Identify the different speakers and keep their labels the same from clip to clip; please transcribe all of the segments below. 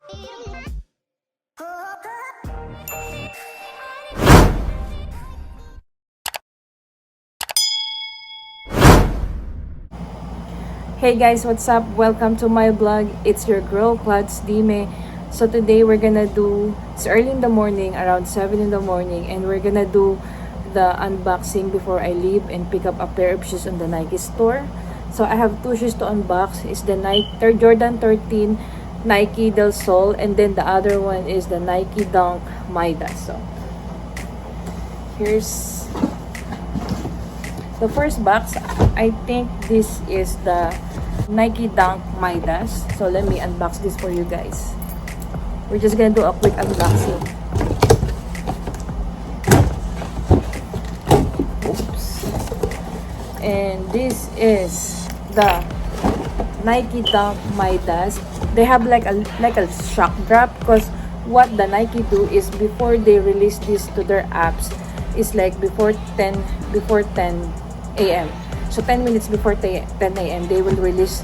Speaker 1: Hey guys, what's up? Welcome to my vlog. It's your girl, Clauds Dime. So today we're gonna do, it's early in the morning, around 7 in the morning, and we're gonna do the unboxing before I leave and pick up a pair of shoes on the Nike store. So I have two shoes to unbox. It's the Jordan 13 Nike Del Sol, and then the other one is the Nike Dunk Midas. So here's the first box. I think this is the Nike Dunk Midas. So let me unbox this for you guys. We're just gonna do a quick unboxing. Oops. And this is the Nike Dunk Midas. They have like a shock drop, because what the Nike do is before they release this to their apps, is like before 10 a.m. So 10 minutes before 10 a.m. they will release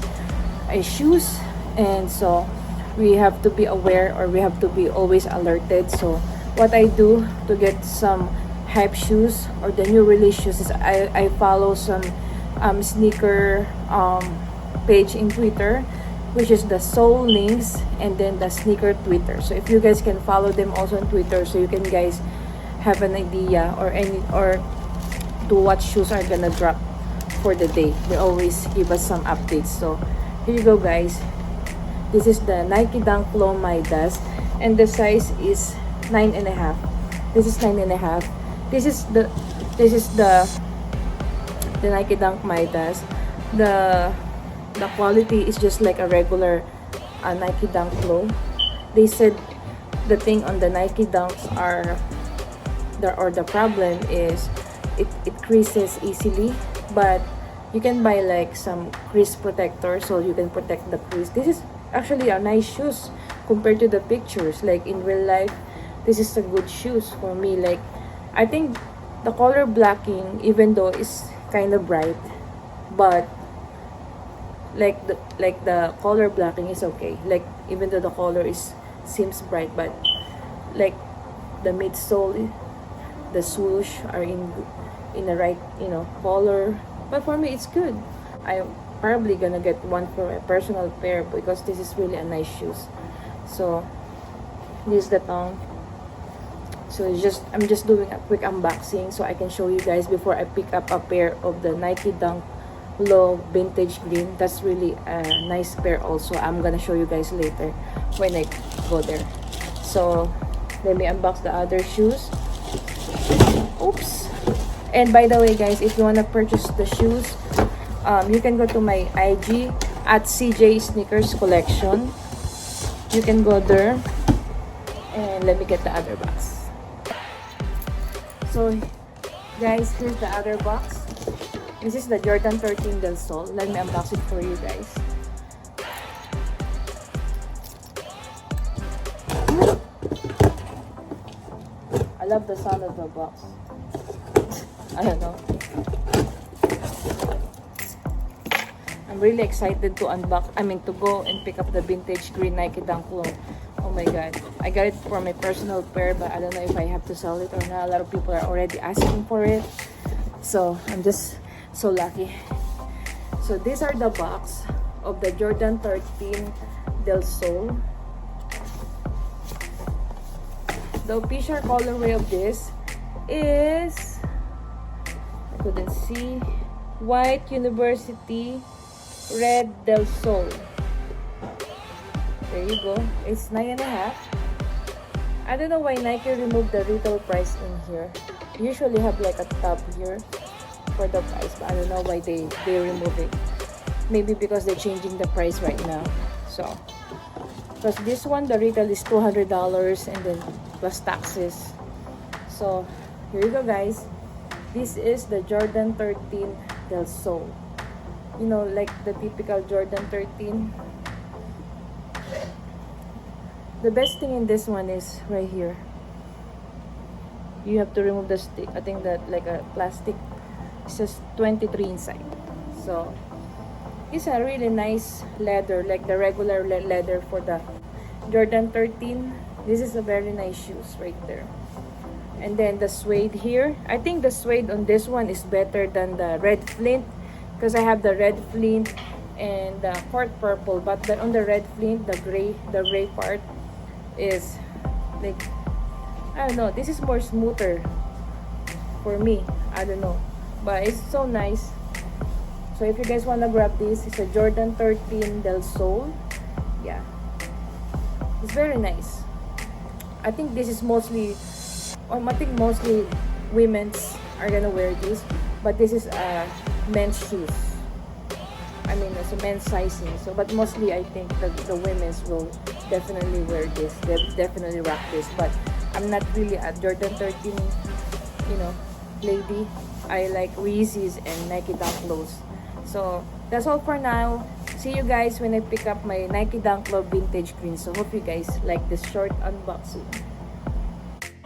Speaker 1: shoes, and so we have to be aware, or we have to be always alerted. So what I do to get some hype shoes or the new release shoes is I follow some sneaker page in Twitter, which is the Soul Links, and then the sneaker Twitter. So if you guys can follow them also on Twitter, so you can guys have an idea or to what shoes are gonna drop for the day. They always give us some updates. So here you go, guys. This is the Nike Dunk Low Midas, and the size is 9.5. This is 9.5. This is the Nike Dunk Midas. The quality is just like a regular Nike Dunk Low. They said the thing on the Nike Dunks are the problem is it creases easily, but you can buy like some crease protector so you can protect the crease. This is actually a nice shoes compared to the pictures. Like in real life, this is a good shoes for me. Like I think the color blocking, even though it's kind of bright, but like the color blocking is okay. Like even though the color seems bright, but like the midsole, the swoosh are in the right color. But for me it's good. I'm probably gonna get one for my personal pair because this is really a nice shoes. So this is the tongue. So I'm just doing a quick unboxing so I can show you guys before I pick up a pair of the Nike Dunk Low Vintage Green. That's really a nice pair also. I'm gonna show you guys later when I go there. So let me unbox the other shoes. Oops. And by the way, guys, if you want to purchase the shoes, you can go to my IG at CJ Sneakers Collection. You can go there. And let me get the other box. So guys, here's the other box. This is the Jordan 13 Del Sol. Let me unbox it for you guys. I love the sound of the box. I don't know. I'm really excited to to go and pick up the vintage green Nike Dunk Low. Oh my god. I got it for my personal pair, but I don't know if I have to sell it or not. A lot of people are already asking for it. So I'm just so lucky. So these are the box of the Jordan 13 Del Sol. The official colorway of this is, I couldn't see, white university red Del Sol. There you go. It's 9.5. I don't know why Nike removed the retail price in here. Usually have like a tab here for the price, but I don't know why they remove it. Maybe because they're changing the price right now. So because this one, the retail is $200 and then plus taxes. So here you go, guys. This is the Jordan 13 Del Sol. You know, like the typical Jordan 13. The best thing in this one is right here. You have to remove the stick. I think that like a plastic. It says 23 inside. So it's a really nice leather, like the regular leather for the Jordan 13. This is a very nice shoes right there. And then the suede here. I think the suede on this one is better than the red flint because I have the red flint and the court purple. But on the red flint, the gray part is like, I don't know. This is more smoother for me. I don't know, but it's so nice. So if you guys wanna grab this, it's a Jordan 13 Del Sol. Yeah, it's very nice. I think this is mostly, or I think mostly women's are gonna wear this, but this is a men's shoes. I mean, it's a men's sizing. So, but mostly I think the women's will definitely wear this. They'll definitely rock this. But I'm not really a Jordan 13, lady. I like Reese's and Nike Dunk Lows. So that's all for now. See you guys when I pick up my Nike Dunk Low vintage green. So hope you guys like this short unboxing.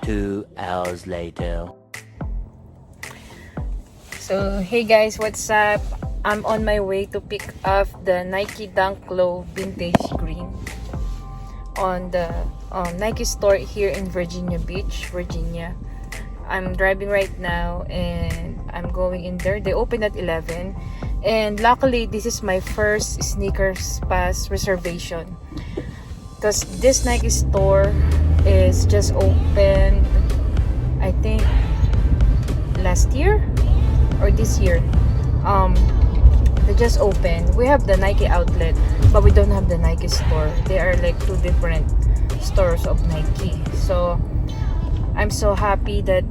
Speaker 2: 2 hours later.
Speaker 1: So hey guys, what's up? I'm on my way to pick up the Nike Dunk Low vintage green on the Nike store here in Virginia Beach, Virginia. I'm driving right now and I'm going in there. They open at 11, and luckily this is my first sneakers pass reservation because this Nike store is just opened, I think last year or this year. They just opened. We have the Nike outlet, but we don't have the Nike store. They are like two different stores of Nike. So I'm so happy that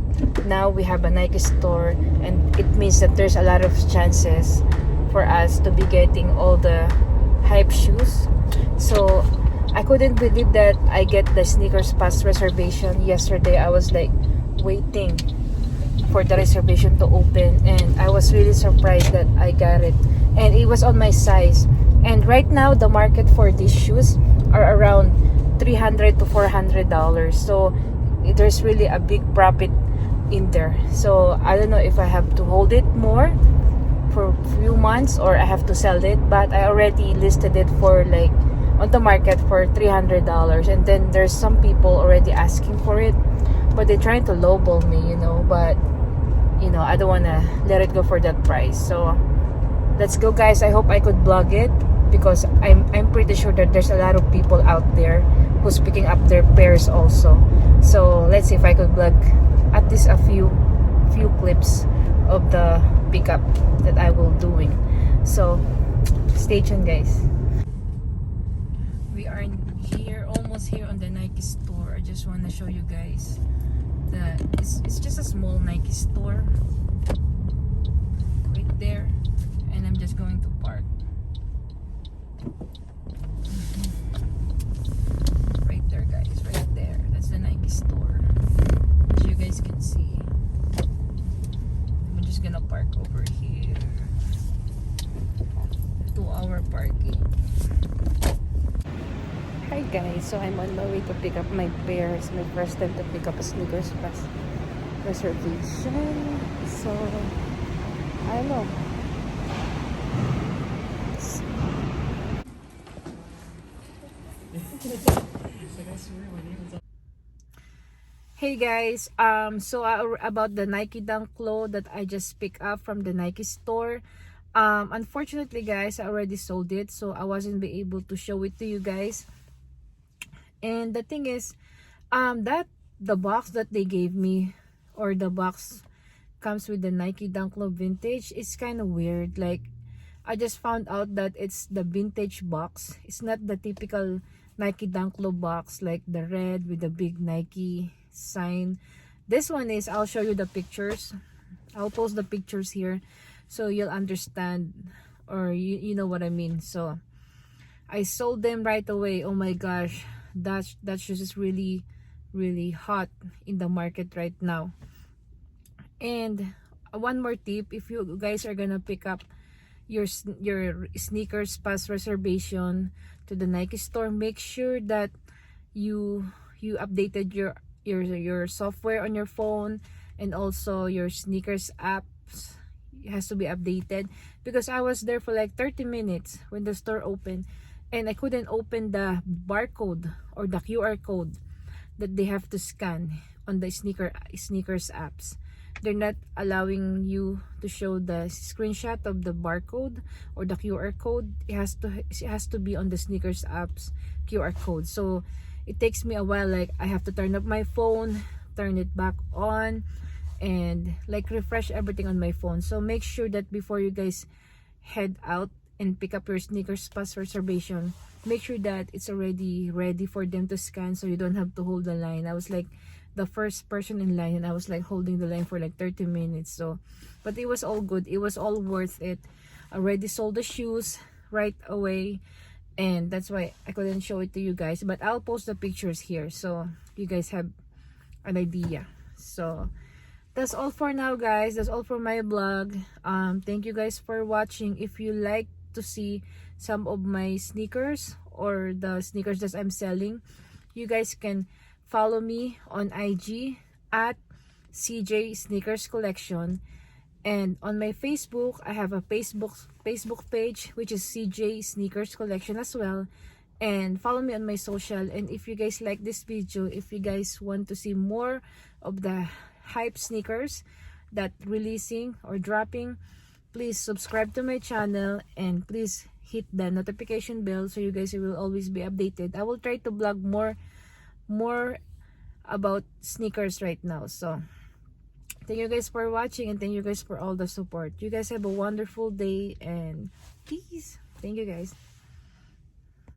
Speaker 1: now we have a Nike store, and it means that there's a lot of chances for us to be getting all the hype shoes. So I couldn't believe that I get the sneakers pass reservation yesterday. I was like waiting for the reservation to open, and I was really surprised that I got it, and it was on my size. And right now the market for these shoes are around $300 to $400. So there's really a big profit in there. So I don't know if I have to hold it more for a few months or I have to sell it, but I already listed it for like on the market for $300, and then there's some people already asking for it, but they're trying to lowball me, but I don't want to let it go for that price. So let's go, guys. I hope I could blog it because I'm pretty sure that there's a lot of people out there who's picking up their pairs also. So let's see if I could blog at least a few clips of the pickup that I will doing. So stay tuned, guys. We are here, almost here on the Nike store. I just want to show you guys that it's just a small Nike store right there, and I'm just going to park right there, guys, right there. That's the Nike store, as you guys can see. I'm just gonna park over here. 2-hour parking. Hi guys, so I'm on my way to pick up my pair. It's my first time to pick up a sneakers pass reservation. So I don't know. Hey guys, so about the Nike Dunk Low that I just picked up from the Nike store. Unfortunately guys, I already sold it, so I wasn't be able to show it to you guys. And the thing is, that the box that they gave me, or the box comes with the Nike Dunk Low vintage, is kind of weird. Like, I just found out that it's the vintage box. It's not the typical Nike Dunk Low box, like the red with the big Nike sign. This one is, I'll show you the pictures. I'll post the pictures here so you'll understand, or you know what I mean. So I sold them right away. Oh my gosh, that shoes is really hot in the market right now. And one more tip, if you guys are gonna pick up your sneakers pass reservation to the Nike store, make sure that you updated your software on your phone, and also your sneakers apps has to be updated, because I was there for like 30 minutes when the store opened and I couldn't open the barcode or the QR code that they have to scan on the sneakers apps. They're not allowing you to show the screenshot of the barcode or the QR code. It has to be on the sneakers apps QR code. So it takes me a while, like I have to turn up my phone, turn it back on, and like refresh everything on my phone. So make sure that before you guys head out and pick up your sneakers pass reservation, make sure that it's already ready for them to scan, so you don't have to hold the line. I was like the first person in line, and I was like holding the line for like 30 minutes. So but it was all good, it was all worth it. I already sold the shoes right away, and that's why I couldn't show it to you guys, but I'll post the pictures here so you guys have an idea. So that's all for now, guys. That's all for my vlog. Thank you guys for watching. If you like to see some of my sneakers or the sneakers that I'm selling, you guys can follow me on IG at CJ Sneakers Collection, and on my Facebook I have a Facebook page which is CJ Sneakers Collection as well. And follow me on my social. And if you guys like this video, if you guys want to see more of the hype sneakers that releasing or dropping, please subscribe to my channel and please hit the notification bell so you guys will always be updated. I will try to vlog more about sneakers right now. So thank you guys for watching, and thank you guys for all the support. You guys have a wonderful day, and peace. Thank you guys.